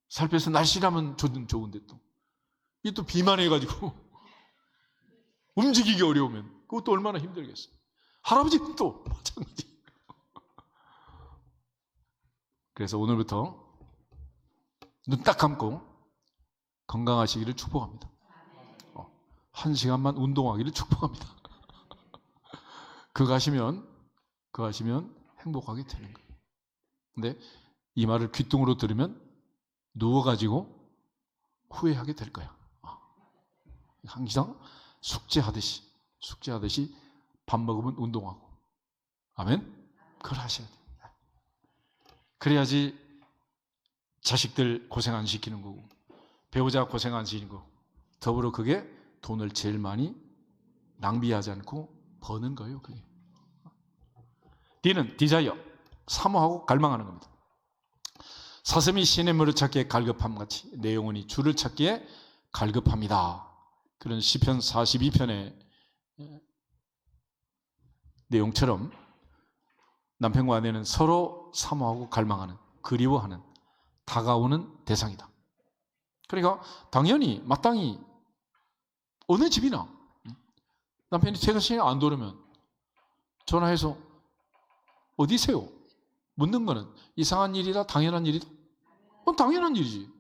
살 빼서 날씬하면 좋은데 또 이게 또 비만해가지고 움직이기 어려우면 그것도 얼마나 힘들겠어요. 할아버지는 또 마찬가지. 그래서 오늘부터 눈 딱 감고 건강하시기를 축복합니다. 1시간만 운동하기를 축복합니다. 그거 하시면 행복하게 되는 거예요. 근데 이 말을 귓등으로 들으면 누워가지고 후회하게 될 거야. 항상 숙제하듯이 밥 먹으면 운동하고, 아멘? 그걸 하셔야 돼요. 그래야지 자식들 고생 안 시키는 거고, 배우자 고생 안 시키는 거고, 더불어 그게 돈을 제일 많이 낭비하지 않고 버는 거예요. 그게. D는 디자이어, 사모하고 갈망하는 겁니다. 사슴이 시냇물을 찾기에 갈급함 같이 내 영혼이 주를 찾기에 갈급합니다. 그런 시편 42편의 내용처럼 남편과 아내는 서로 사모하고 갈망하는, 그리워하는, 다가오는 대상이다. 그러니까 당연히 마땅히 어느 집이나 남편이 퇴근 시간에 안 들어오면 전화해서 어디세요? 묻는 거는 이상한 일이다? 당연한 일이다? 당연한 일이지.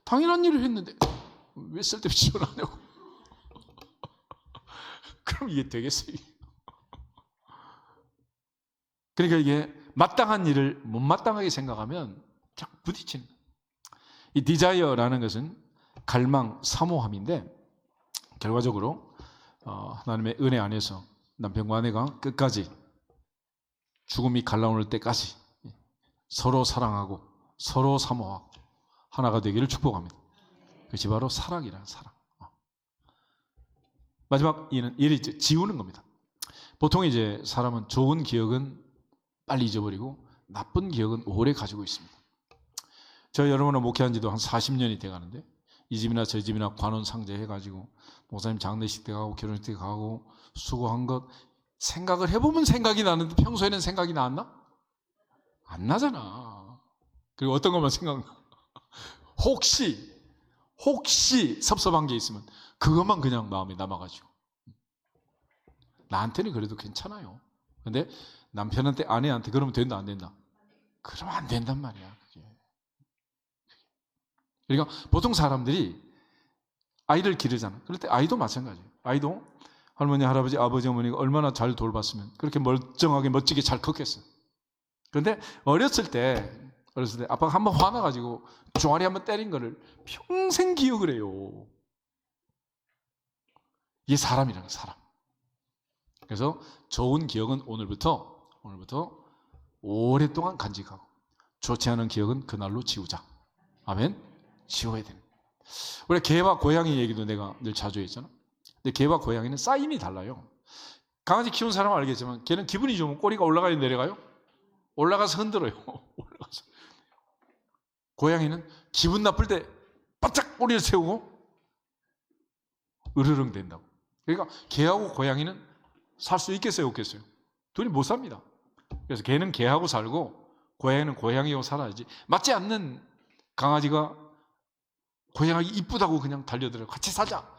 당연한 일을 했는데 왜 쓸데없이 전화 안 하냐고. 그럼 이게 되겠어요? 그러니까 이게 마땅한 일을 못마땅하게 생각하면 자꾸 부딪히는 거예요. 이 디자이어라는 것은 갈망, 사모함인데 결과적으로 하나님의 은혜 안에서 남편과 아내가 끝까지 죽음이 갈라오는 때까지 서로 사랑하고 서로 사모하고 하나가 되기를 축복합니다. 그것이 바로 사랑이라는 사랑. 마지막 이는 지우는 겁니다. 보통 이제 사람은 좋은 기억은 빨리 잊어버리고 나쁜 기억은 오래 가지고 있습니다. 저 여러분은 목회한 지도 한 40년이 돼 가는데 이 집이나 저 집이나 관원 상제 해가지고 목사님 장례식 때 가고 결혼식 때 가고 수고한 것 생각을 해보면 생각이 나는데 평소에는 생각이 나왔나? 안 나잖아. 그리고 어떤 것만 생각나? 혹시 섭섭한 게 있으면 그것만 그냥 마음에 남아가지고 나한테는 그래도 괜찮아요. 근데 남편한테 아내한테 그러면 된다 안 된다? 그러면 안 된단 말이야. 그게. 그러니까 보통 사람들이 아이를 기르잖아. 그럴 때 아이도 마찬가지예요. 아이도 할머니, 할아버지, 아버지, 어머니가 얼마나 잘 돌봤으면 그렇게 멀쩡하게 멋지게 잘 컸겠어요. 그런데 어렸을 때 아빠가 한번 화나가지고 종아리 한번 때린 거를 평생 기억을 해요. 이게 사람이라는 사람. 그래서 좋은 기억은 오늘부터 오랫동안 간직하고 좋지 않은 기억은 그날로 지우자. 아멘. 지워야 되는. 우리 개와 고양이 얘기도 내가 늘 자주 했잖아. 근데 개와 고양이는 사인이 달라요. 강아지 키우는 사람은 알겠지만 개는 기분이 좋으면 꼬리가 올라가요, 내려가요? 올라가서 흔들어요. 올라가서. 고양이는 기분 나쁠 때 바짝 꼬리를 세우고 으르렁 된다고. 그러니까 개하고 고양이는 살 수 있겠어요, 없겠어요? 둘이 못 삽니다. 그래서 개는 개하고 살고 고양이는 고양이하고 살아야지. 맞지 않는 강아지가 고양이 이쁘다고 그냥 달려들어 같이 살자.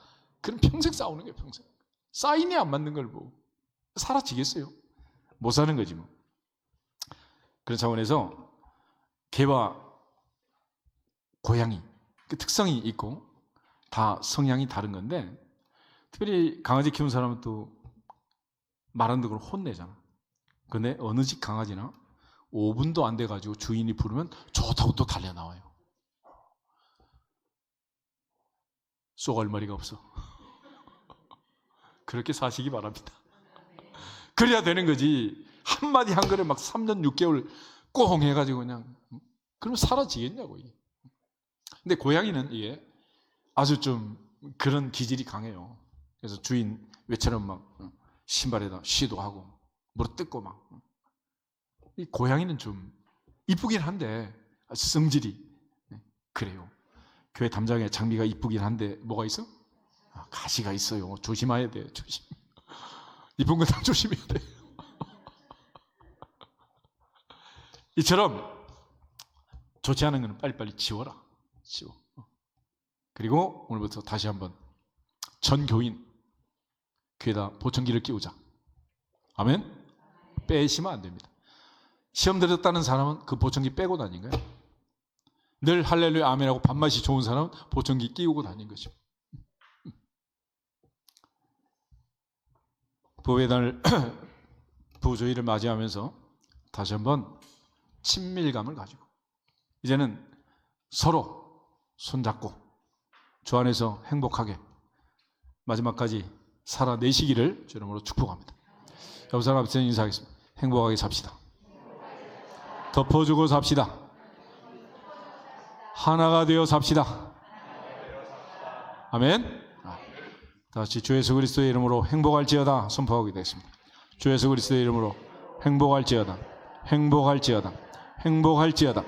그럼 평생 싸우는 거예요, 평생. 사인이 안 맞는 걸 뭐 살아지겠어요? 못 사는 거지 뭐. 그런 차원에서 개와 고양이 그 특성이 있고 다 성향이 다른 건데 특별히 강아지 키우는 사람은 또 말 안 듣고 혼내잖아. 근데 어느 집 강아지나 5분도 안 돼가지고 주인이 부르면 좋다고 또 달려나와요. 쏘갈머리가 없어. 그렇게 사시기 바랍니다. 그래야 되는 거지. 한마디 한 거를 막 3년 6개월 꽁 해가지고 그냥 그러면 사라지겠냐고 이게. 근데 고양이는 이게 아주 좀 그런 기질이 강해요. 그래서 주인 외처럼 막 신발에다 쉬도 하고 무릎 뜯고 막. 이 고양이는 좀 이쁘긴 한데 성질이 그래요. 교회 담장에 장미가 이쁘긴 한데 뭐가 있어? 가시가 있어요. 조심해야 돼. 조심. 이쁜 건 다 조심해야 돼. 이처럼 좋지 않은 건 빨리빨리 지워라. 지워. 그리고 오늘부터 다시 한번 전 교인 귀에다 보청기를 끼우자. 아멘? 빼시면 안 됩니다. 시험 들었다는 사람은 그 보청기 빼고 다닌 거예요. 늘 할렐루야 아멘하고 밥맛이 좋은 사람은 보청기 끼우고 다닌 거죠. 부부의 날 부조일을 맞이하면서 다시 한번 친밀감을 가지고 이제는 서로 손잡고 주 안에서 행복하게 마지막까지 살아내시기를 주님으로 축복합니다. 옆 사람 앞에서 인사하겠습니다. 행복하게 삽시다. 덮어주고 삽시다. 하나가 되어 삽시다. 아멘. 다시 주 예수 그리스도의 이름으로 행복할지어다 선포하게 되겠습니다. 주 예수 그리스도의 이름으로 행복할지어다. 행복할지어다. 행복할지어다.